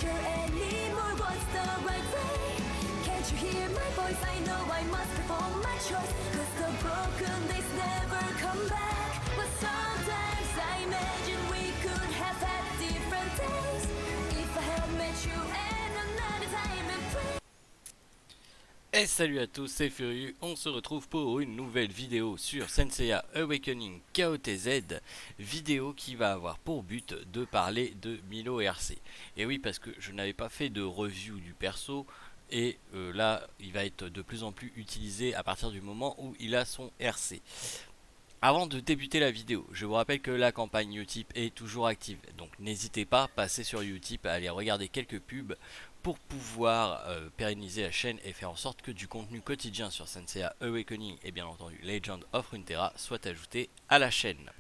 sure anymore what's the right way. Can't you hear my voice? I know I must perform my choice, 'cause the broken days never come back. But sometimes I imagine we could have had different days, if I had met you at another time and place. Et salut à tous, c'est Furieux, on se retrouve pour une nouvelle vidéo sur Senseiya Awakening KOTZ, vidéo qui va avoir pour but de parler de Milo RC. Et oui, parce que je n'avais pas fait de review du perso, et là il va être de plus en plus utilisé à partir du moment où il a son RC. Avant de débuter la vidéo, je vous rappelle que la campagne Utip est toujours active, donc n'hésitez pas, passez sur Utip, à aller regarder quelques pubs pour pouvoir pérenniser la chaîne et faire en sorte que du contenu quotidien sur Senseiya Awakening et bien entendu Legend of Runeterra soit ajouté à la chaîne.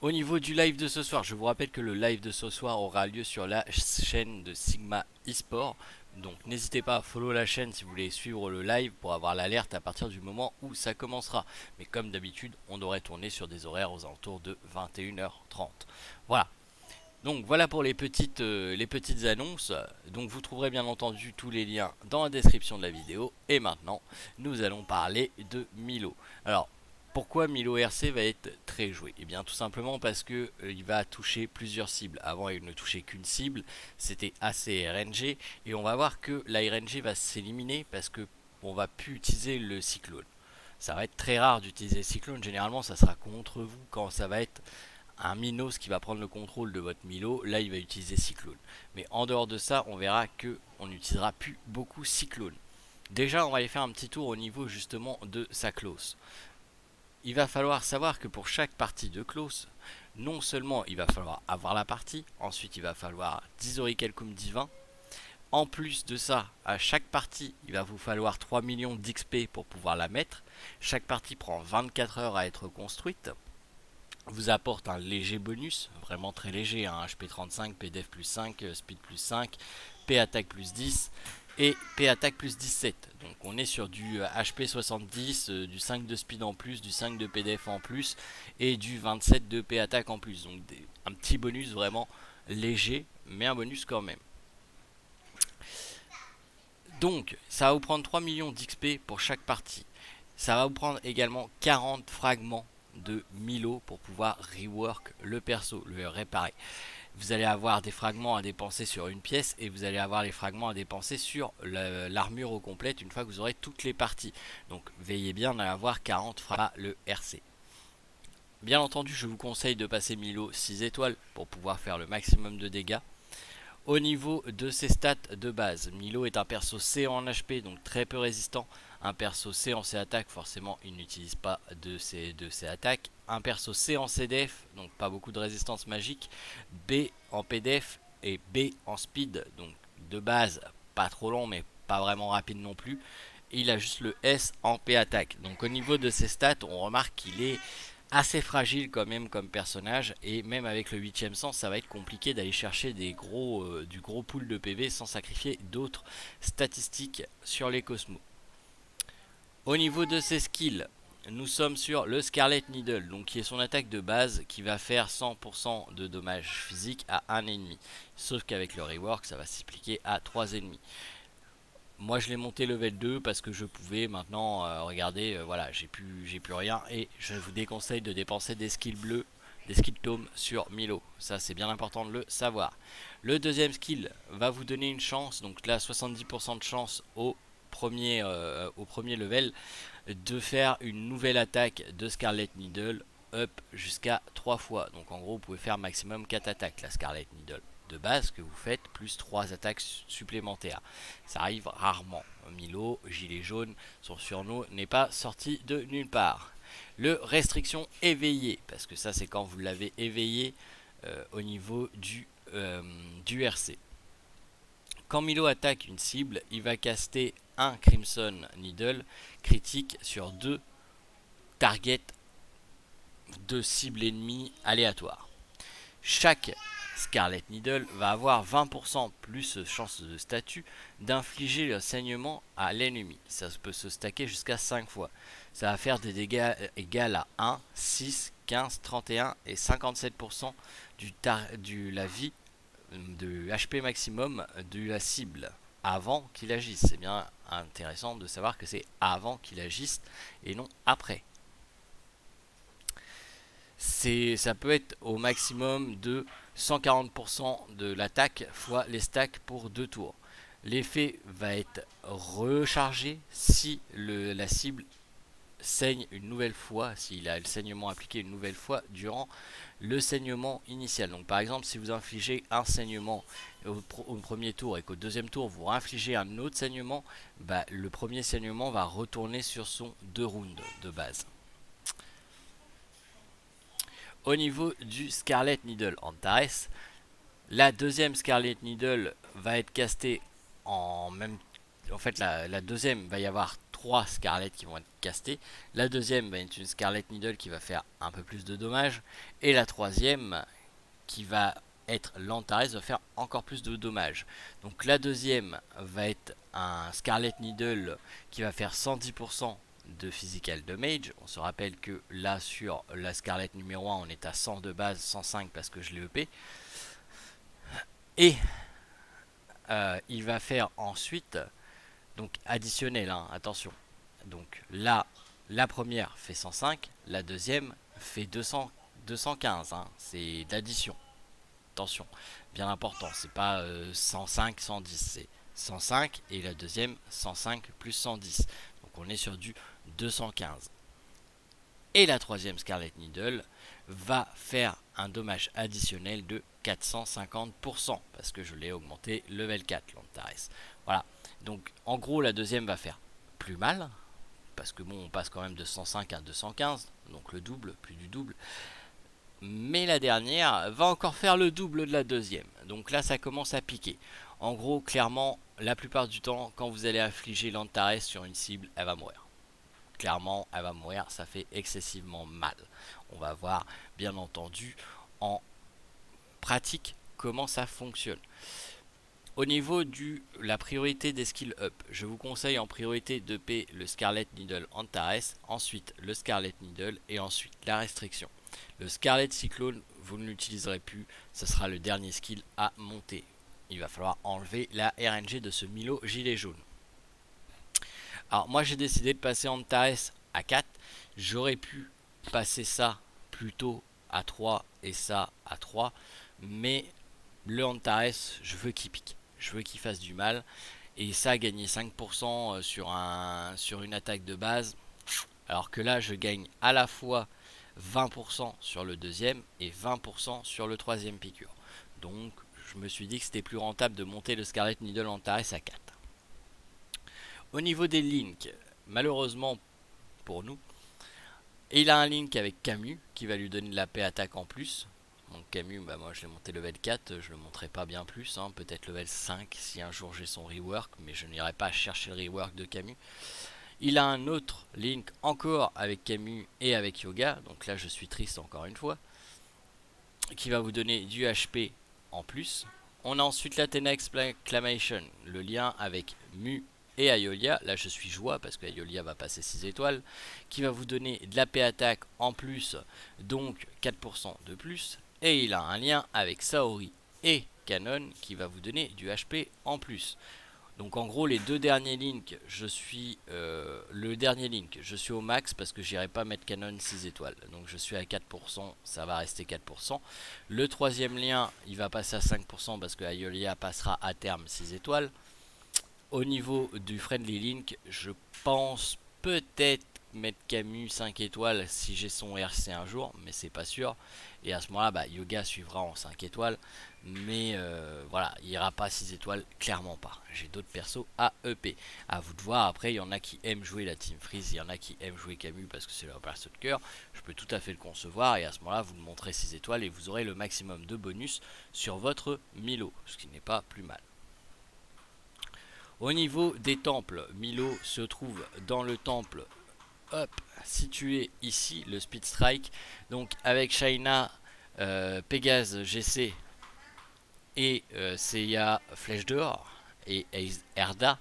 Au niveau du live de ce soir, je vous rappelle que le live de ce soir aura lieu sur la chaîne de Sigma eSport. Donc n'hésitez pas à follow la chaîne si vous voulez suivre le live pour avoir l'alerte à partir du moment où ça commencera. Mais comme d'habitude, on devrait tourner sur des horaires aux alentours de 21h30. Voilà. Donc voilà pour les petites annonces. Donc vous trouverez bien entendu tous les liens dans la description de la vidéo. Et maintenant, nous allons parler de Milo. Alors, pourquoi Milo RC va être très joué? Et bien tout simplement parce que il va toucher plusieurs cibles. Avant il ne touchait qu'une cible, c'était ACRNG, et on va voir que la RNG va s'éliminer parce que on va plus utiliser le cyclone. Ça va être très rare d'utiliser le cyclone, généralement ça sera contre vous quand ça va être un Minos qui va prendre le contrôle de votre Milo, là il va utiliser cyclone. Mais en dehors de ça, on verra que on n'utilisera plus beaucoup cyclone. Déjà on va aller faire un petit tour au niveau justement de sa clause. Il va falloir savoir que pour chaque partie de clause, non seulement il va falloir avoir la partie, ensuite il va falloir 10 Orichalcum divin. En plus de ça, à chaque partie, il va vous falloir 3 millions d'XP pour pouvoir la mettre. Chaque partie prend 24 heures à être construite. Vous apporte un léger bonus, vraiment très léger, hein, HP 35, PDF plus 5, Speed plus 5, P attaque plus 10 et P attaque plus 17. Donc on est sur du HP 70, du 5 de speed en plus, du 5 de PDF en plus et du 27 de P attaque en plus. Donc un petit bonus vraiment léger, mais un bonus quand même. Donc ça va vous prendre 3 millions d'XP pour chaque partie. Ça va vous prendre également 40 fragments de Milo pour pouvoir rework le perso, le réparer. Vous allez avoir des fragments à dépenser sur une pièce et vous allez avoir les fragments à dépenser sur l'armure au complète une fois que vous aurez toutes les parties. Donc veillez bien à avoir 40 fragments le RC. Bien entendu, je vous conseille de passer Milo 6 étoiles pour pouvoir faire le maximum de dégâts. Au niveau de ses stats de base, Milo est un perso C en HP, donc très peu résistant. Un perso C en C attaque, forcément il n'utilise pas de C attaque. Un perso C en CDF, donc pas beaucoup de résistance magique. B en PDF et B en speed, donc de base pas trop long mais pas vraiment rapide non plus. Et il a juste le S en P attaque. Donc au niveau de ses stats, on remarque qu'il est assez fragile quand même comme personnage, et même avec le 8ème sens ça va être compliqué d'aller chercher du gros pool de PV sans sacrifier d'autres statistiques sur les cosmos. Au niveau de ses skills, nous sommes sur le Scarlet Needle, donc qui est son attaque de base qui va faire 100% de dommages physiques à un ennemi, sauf qu'avec le rework ça va s'appliquer à 3 ennemis. Moi je l'ai monté level 2 parce que je pouvais. Maintenant regardez, voilà, j'ai plus rien, et je vous déconseille de dépenser des skills bleus, des skills tomes sur Milo, ça c'est bien important de le savoir. Le deuxième skill va vous donner une chance, donc là 70% de chance au premier level de faire une nouvelle attaque de Scarlet Needle up jusqu'à 3 fois. Donc en gros vous pouvez faire maximum 4 attaques la Scarlet Needle de base que vous faites, plus 3 attaques supplémentaires. Ça arrive rarement. Milo, gilet jaune, son surnom n'est pas sorti de nulle part. Le restriction éveillé, parce que ça c'est quand vous l'avez éveillé au niveau du RC. Quand Milo attaque une cible, il va caster un Crimson Needle critique sur 2 targets de cibles ennemies aléatoires. Chaque Scarlet Needle va avoir 20% plus chance de statut d'infliger le saignement à l'ennemi. Ça peut se stacker jusqu'à 5 fois. Ça va faire des dégâts égales à 1, 6, 15, 31 et 57% de la vie de HP maximum de la cible avant qu'il agisse. C'est bien intéressant de savoir que c'est avant qu'il agisse et non après. Ça peut être au maximum de 140% de l'attaque fois les stacks pour 2 tours. L'effet va être rechargé si la cible saigne une nouvelle fois, s'il a le saignement appliqué une nouvelle fois durant le saignement initial. Donc par exemple, si vous infligez un saignement au premier tour et qu'au deuxième tour vous infligez un autre saignement, bah, le premier saignement va retourner sur son 2 rounds de base. Au niveau du Scarlet Needle Antares, la deuxième Scarlet Needle va être castée en même. En fait, la deuxième va y avoir 3 Scarlet qui vont être castées. La deuxième va être une Scarlet Needle qui va faire un peu plus de dommages. Et la troisième, qui va être l'Antares, va faire encore plus de dommages. Donc la deuxième va être un Scarlet Needle qui va faire 110% de physical damage. On se rappelle que là sur la Scarlet numéro 1 on est à 100 de base, 105 parce que je l'ai EP. Et il va faire ensuite, donc additionnel, hein, attention. Donc là, la première fait 105, la deuxième fait 215, hein, c'est d'addition. Attention, bien important, c'est pas 105, 110, c'est 105 et la deuxième 105 plus 110. Donc on est sur du 215. Et la troisième Scarlet Needle va faire un dommage additionnel de 450% parce que je l'ai augmenté level 4 l'Antares. Voilà, donc en gros la deuxième va faire plus mal parce que bon on passe quand même de 105 à 215, donc le double, plus du double. Mais la dernière va encore faire le double de la deuxième, donc là ça commence à piquer. En gros clairement la plupart du temps quand vous allez affliger l'Antares sur une cible, elle va mourir. Clairement elle va mourir, ça fait excessivement mal. On va voir bien entendu en pratique comment ça fonctionne. Au niveau de la priorité des skills up, je vous conseille en priorité d'EP le Scarlet Needle Antares, ensuite le Scarlet Needle et ensuite la restriction. Le Scarlet Cyclone, vous ne l'utiliserez plus, ce sera le dernier skill à monter. Il va falloir enlever la RNG de ce Milo gilet jaune. Alors moi j'ai décidé de passer Antares à 4, j'aurais pu passer ça plutôt à 3 et ça à 3, mais le Antares je veux qu'il pique, je veux qu'il fasse du mal, et ça gagner 5% sur une attaque de base, alors que là je gagne à la fois 20% sur le deuxième et 20% sur le troisième piqûre. Donc je me suis dit que c'était plus rentable de monter le Scarlet Needle Antares à 4. Au niveau des links, malheureusement pour nous, il a un link avec Camus qui va lui donner de la paix attaque en plus. Donc Camus, bah moi je l'ai monté level 4, je le monterai pas bien plus, hein, peut-être level 5 si un jour j'ai son rework, mais je n'irai pas chercher le rework de Camus. Il a un autre link encore avec Camus et avec Yoga, donc là je suis triste encore une fois, qui va vous donner du HP en plus. On a ensuite l'Athena Exclamation, le lien avec Mu et Aiolia, là je suis joie parce que Aiolia va passer 6 étoiles, qui va vous donner de la paix attaque en plus, donc 4% de plus, et il a un lien avec Saori et Canon qui va vous donner du HP en plus. Donc en gros les deux derniers links, je suis je suis au max parce que j'irai pas mettre Canon 6 étoiles. Donc je suis à 4%, ça va rester 4%. Le troisième lien, il va passer à 5% parce que Aiolia passera à terme 6 étoiles. Au niveau du friendly link, je pense peut-être mettre Camus 5 étoiles si j'ai son RC un jour, mais c'est pas sûr. Et à ce moment là, bah, Yoga suivra en 5 étoiles, mais voilà, il ira pas 6 étoiles, clairement pas. J'ai d'autres persos à EP. À vous de voir, après il y en a qui aiment jouer la Team Freeze, il y en a qui aiment jouer Camus parce que c'est leur perso de cœur. Je peux tout à fait le concevoir, et à ce moment là vous le montrez 6 étoiles et vous aurez le maximum de bonus sur votre Milo, ce qui n'est pas plus mal. Au niveau des temples, Milo se trouve dans le temple situé ici, le Speed Strike, donc avec Shaina, Pégase GC et Seiya Flèche d'Or et Erda.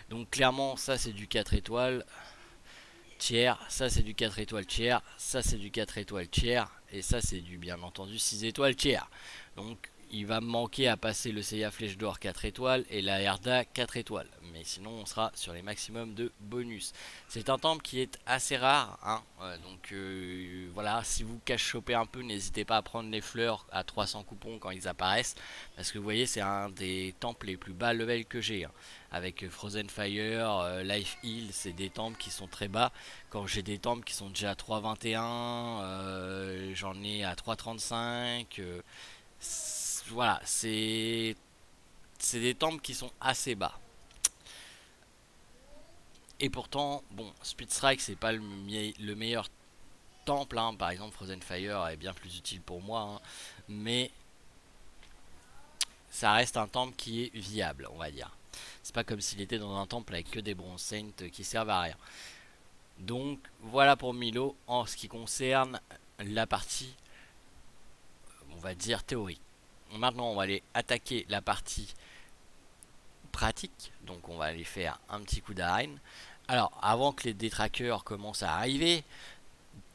Donc clairement ça c'est du 4 étoiles tiers, ça c'est du 4 étoiles tiers, ça c'est du 4 étoiles tiers, et ça c'est du bien entendu 6 étoiles tiers. Donc Il va me manquer à passer le Seiya Flèche d'Or 4 étoiles et la Erda 4 étoiles. Mais sinon on sera sur les maximums de bonus. C'est un temple qui est assez rare, hein. Donc voilà, si vous cache choper un peu, n'hésitez pas à prendre les fleurs à 300 coupons quand ils apparaissent. Parce que vous voyez, c'est un des temples les plus bas level que j'ai, hein. Avec Frozen Fire, Life Heal, c'est des temples qui sont très bas. Quand j'ai des temples qui sont déjà à 3,21, j'en ai à 3,35. Voilà, c'est des temples qui sont assez bas. Et pourtant, bon, Speed Strike c'est pas le meilleur temple, hein. Par exemple, Frozen Fire est bien plus utile pour moi, hein. Mais ça reste un temple qui est viable, on va dire. C'est pas comme s'il était dans un temple avec que des Bronze Saints qui servent à rien. Donc voilà pour Milo en ce qui concerne la partie, on va dire, théorique. Maintenant on va aller attaquer la partie pratique. Donc on va aller faire un petit coup d'arène. Alors avant que les détraqueurs commencent à arriver,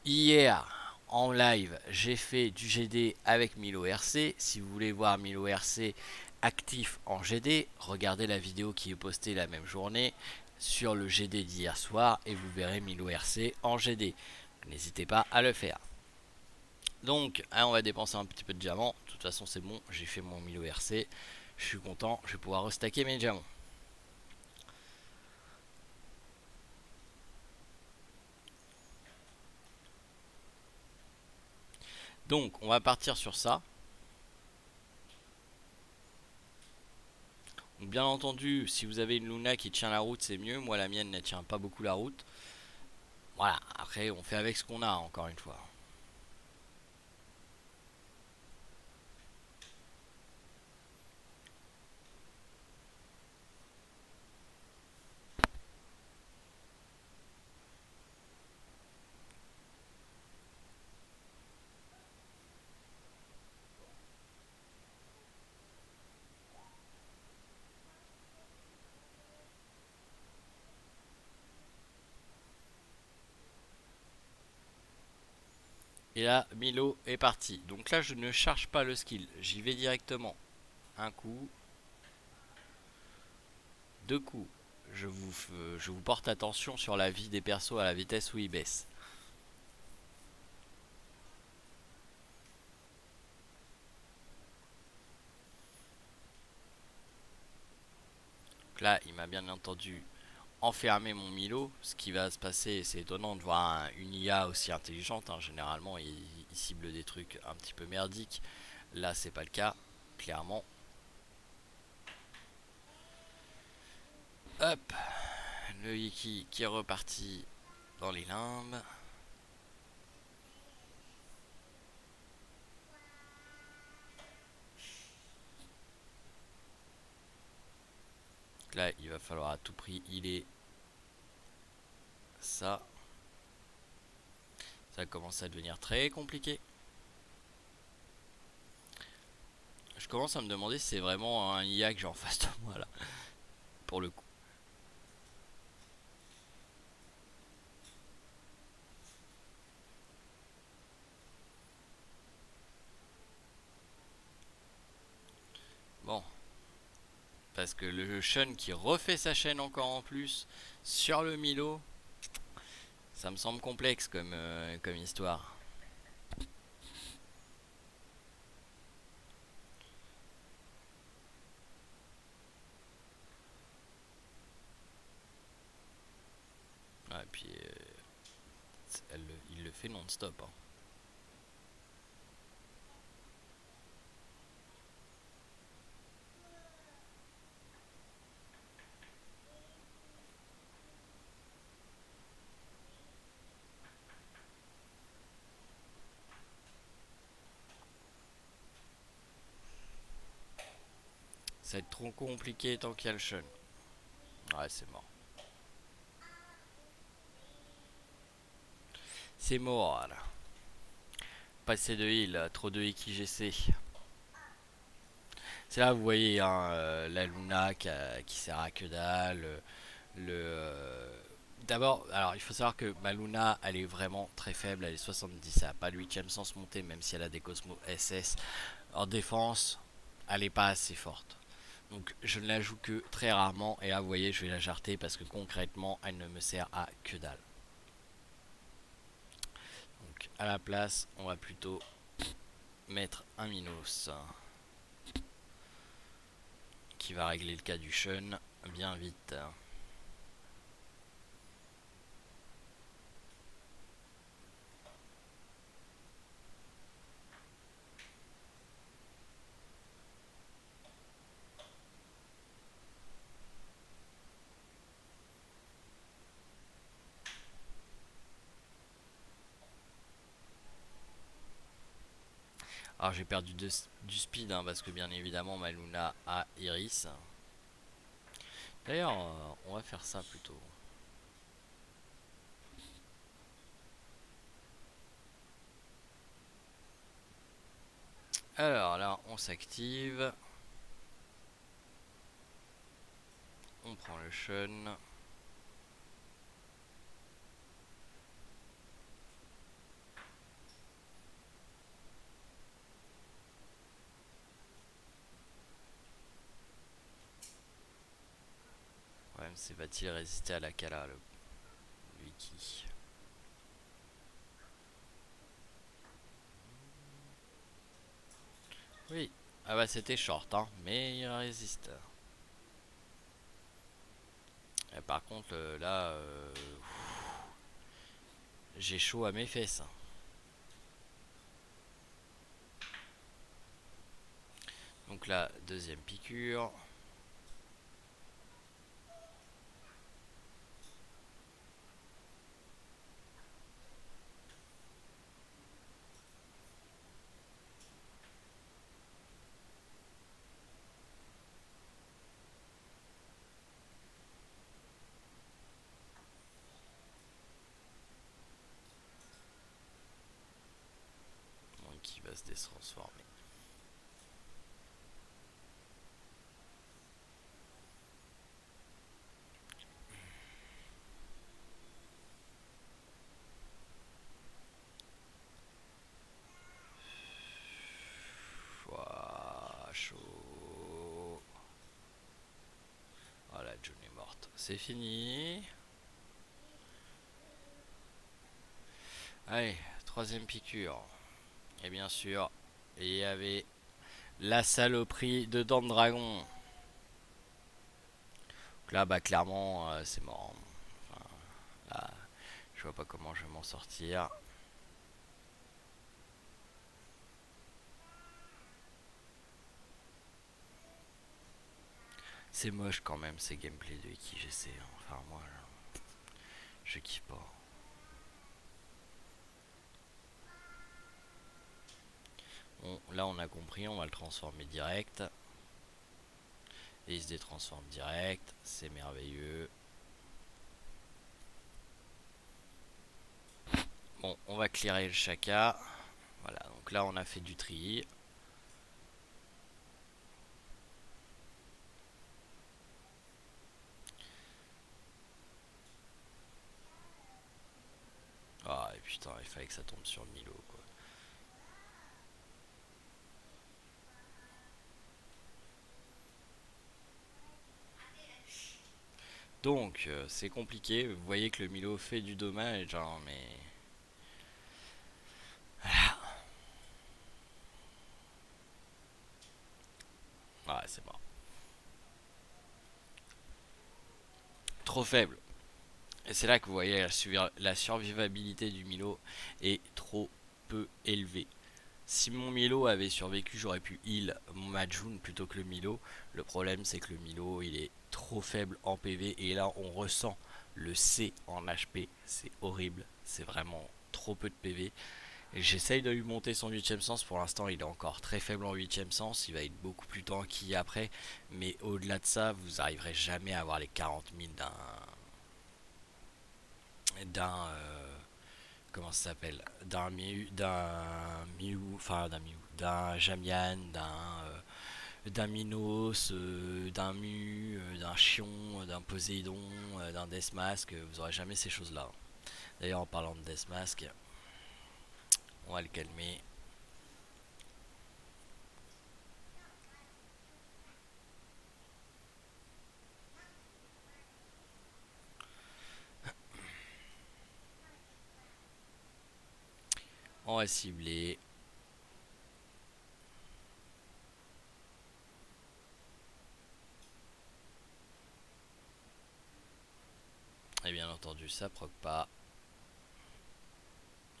hier en live j'ai fait du GD avec Milo RC. Si vous voulez voir Milo RC actif en GD, regardez la vidéo qui est postée la même journée sur le GD d'hier soir et vous verrez Milo RC en GD. N'hésitez pas à le faire. Donc on va dépenser un petit peu de diamants. De toute façon c'est bon, j'ai fait mon Milo RC. Je suis content, je vais pouvoir restacker mes diamants. Donc on va partir sur ça. Donc, bien entendu, si vous avez une Luna qui tient la route, c'est mieux. Moi la mienne ne tient pas beaucoup la route. Voilà, après on fait avec ce qu'on a encore une fois. Et là, Milo est parti. Donc là, je ne charge pas le skill. J'y vais directement. Un coup. Deux coups. Je vous porte attention sur la vie des persos à la vitesse où ils baissent. Donc là, il m'a bien entendu enfermer mon Milo. Ce qui va se passer, c'est étonnant de voir une IA aussi intelligente, hein. Généralement, il cible des trucs un petit peu merdiques. Là, c'est pas le cas, clairement. Hop, le Iki qui est reparti dans les limbes. Là, il va falloir à tout prix healer ça. Ça commence à devenir très compliqué. Je commence à me demander si c'est vraiment un IA que j'ai en face de moi là, pour le coup. Bon, parce que le Shun qui refait sa chaîne encore en plus sur le Milo, ça me semble complexe comme histoire. Ah, et puis il le fait non-stop, hein. Ça va être trop compliqué tant qu'il y a le Shun. Ouais, c'est mort. C'est mort là. Pas assez de heal, trop de Iki GC. C'est là vous voyez, hein, la Luna qui sert à que dalle. D'abord, alors il faut savoir que ma Luna elle est vraiment très faible, elle est 70, elle n'a pas le 8ème sens montée même si elle a des Cosmos SS en défense. elle est pas assez forte. Donc je ne la joue que très rarement. Et là vous voyez je vais la jarter parce que concrètement elle ne me sert à que dalle. Donc à la place on va plutôt mettre un Minos qui va régler le cas du Shun bien vite. Alors j'ai perdu du speed hein, parce que bien évidemment ma Luna a Iris. D'ailleurs on va faire ça plutôt. Alors là on s'active. On prend le Shun. Le problème c'est va-t-il résister à la Kala le Wiki. Oui. Ah bah c'était short hein, mais il résiste. Et par contre là j'ai chaud à mes fesses. Donc là deuxième piqûre. Bon, qui va se détransformer. Ouah, chaud. Voilà, June est morte. C'est fini. Allez, troisième piqûre. Et bien sûr, il y avait la saloperie de dents de dragon. Donc là, bah clairement, c'est mort. Enfin, là, je vois pas comment je vais m'en sortir. C'est moche quand même ces gameplays de IkiGC. Enfin, moi, je kiffe pas. Bon, là, on a compris, on va le transformer direct. Et il se détransforme direct. C'est merveilleux. Bon, on va clearer le Shaka. Voilà, donc là, on a fait du tri. Ah, et putain, il fallait que ça tombe sur Milo, quoi. Donc, c'est compliqué. Vous voyez que le Milo fait du dommage, hein, mais... Ouais, c'est mort. Trop faible. Et c'est là que vous voyez la survivabilité du Milo est trop peu élevée. Si mon Milo avait survécu, j'aurais pu heal mon Majun plutôt que le Milo. Le problème, c'est que le Milo, il est trop faible en PV. Et là, on ressent le C en HP. C'est horrible. C'est vraiment trop peu de PV. J'essaye de lui monter son 8ème sens. Pour l'instant, il est encore très faible en 8ème sens. Il va être beaucoup plus tanky après. Mais au-delà de ça, vous n'arriverez jamais à avoir les 40 000 d'un comment ça s'appelle, d'un Jamian, d'un Minos, d'un Mu, d'un Chion, d'un Poséidon, d'un Deathmask. Vous aurez jamais ces choses là. D'ailleurs en parlant de Deathmask, on va le calmer. On va cibler. Et bien entendu, ça proc pas.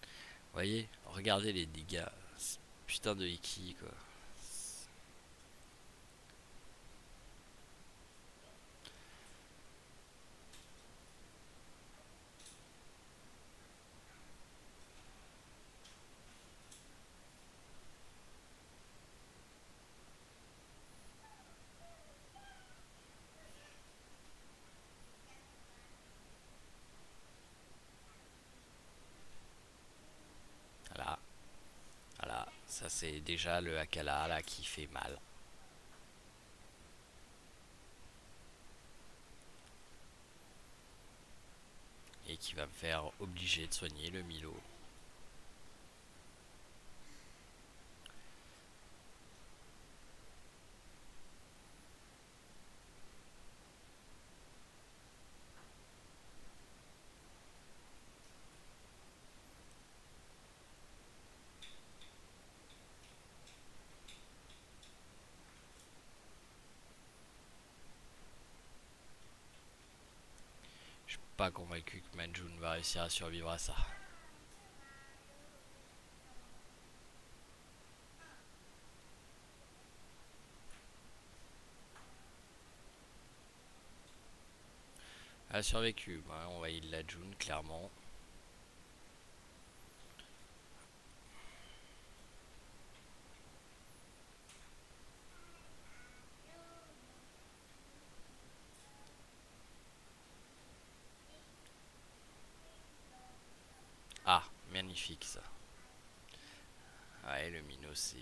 Vous voyez, regardez les dégâts. Putain de Iki quoi. Voilà. Voilà. Ça c'est déjà le Akala là qui fait mal. Et qui va me faire obliger de soigner le Milo. Je suis pas convaincu que Manjun va réussir à survivre à ça. Elle a survécu, on va heal la June clairement. Ah, magnifique ça. Ouais, le Minos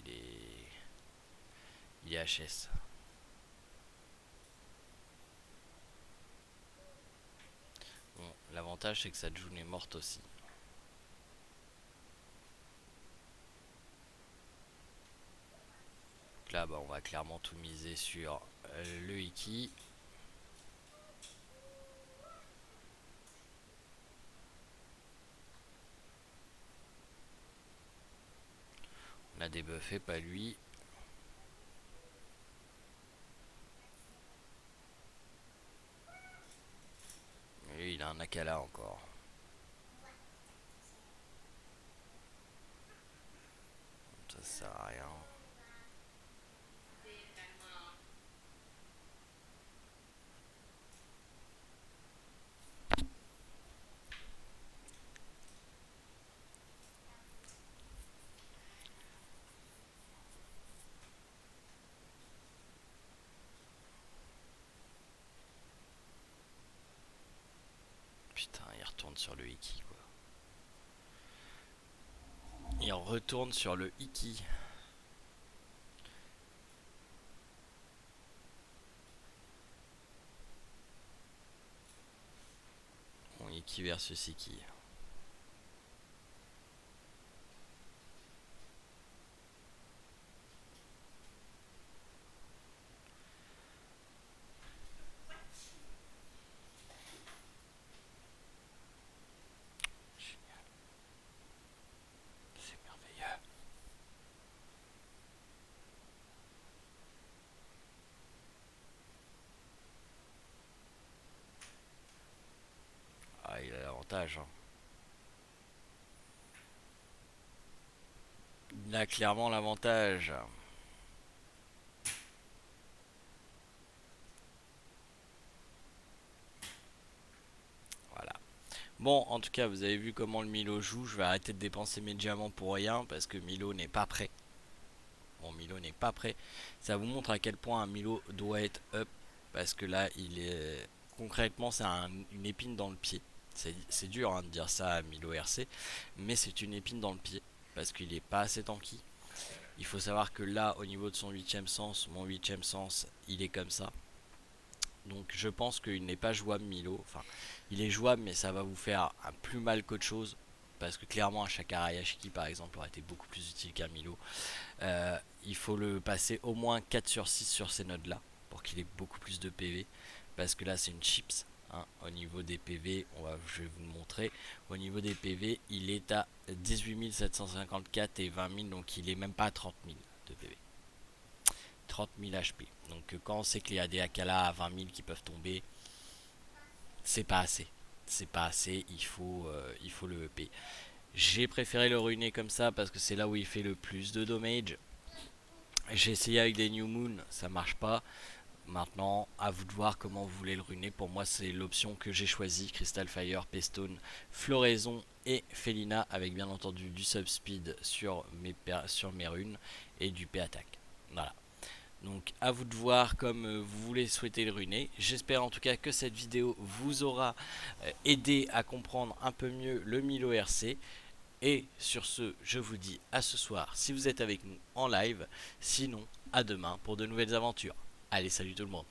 il est HS. Bon, l'avantage c'est que sa June est morte aussi. Donc là, on va clairement tout miser sur le Iki. On a débuffé, pas lui. Lui, il a un Akala encore. Ça sert à rien. Putain, il retourne sur le Iki quoi. Il retourne sur le Iki. Bon, Iki versus Iki. Génial. C'est merveilleux. Ah, il a l'avantage. Hein. Il a clairement l'avantage. Voilà. Bon, en tout cas, vous avez vu comment le Milo joue. Je vais arrêter de dépenser mes diamants pour rien parce que Milo n'est pas prêt. Bon, Milo n'est pas prêt. Ça vous montre à quel point un Milo doit être up parce que là, il est concrètement, c'est une épine dans le pied. C'est dur hein, de dire ça à Milo RC, mais c'est une épine dans le pied parce qu'il est pas assez tanky. Il faut savoir que là, au niveau de son 8ème sens, mon 8ème sens, il est comme ça. Donc je pense qu'il n'est pas jouable Milo. Enfin, il est jouable, mais ça va vous faire un plus mal qu'autre chose. Parce que clairement, un Shakara Yashiki par exemple aurait été beaucoup plus utile qu'un Milo. Il faut le passer au moins 4 sur 6 sur ces nodes là pour qu'il ait beaucoup plus de PV. Parce que là, c'est une chips. hein. Au niveau des PV, je vais vous le montrer. Au niveau des PV, il est à 18 754 et 20 000, donc il est même pas à 30 000 de PV. 30 000 HP. Donc quand on sait qu'il y a des Akala à 20 000 qui peuvent tomber, c'est pas assez. C'est pas assez, il faut le EP. J'ai préféré le ruiner comme ça parce que c'est là où il fait le plus de damage. J'ai essayé avec des New Moon, ça marche pas. Maintenant, à vous de voir comment vous voulez le ruiner. Pour moi, c'est l'option que j'ai choisie. Crystal Fire, Pestone, Floraison et Felina. Avec bien entendu du subspeed sur mes runes et du P-Attack. Voilà. Donc à vous de voir comme vous voulez souhaiter le ruiner. J'espère en tout cas que cette vidéo vous aura aidé à comprendre un peu mieux le Milo RC. Et sur ce, je vous dis à ce soir si vous êtes avec nous en live. Sinon, à demain pour de nouvelles aventures. Allez, salut tout le monde.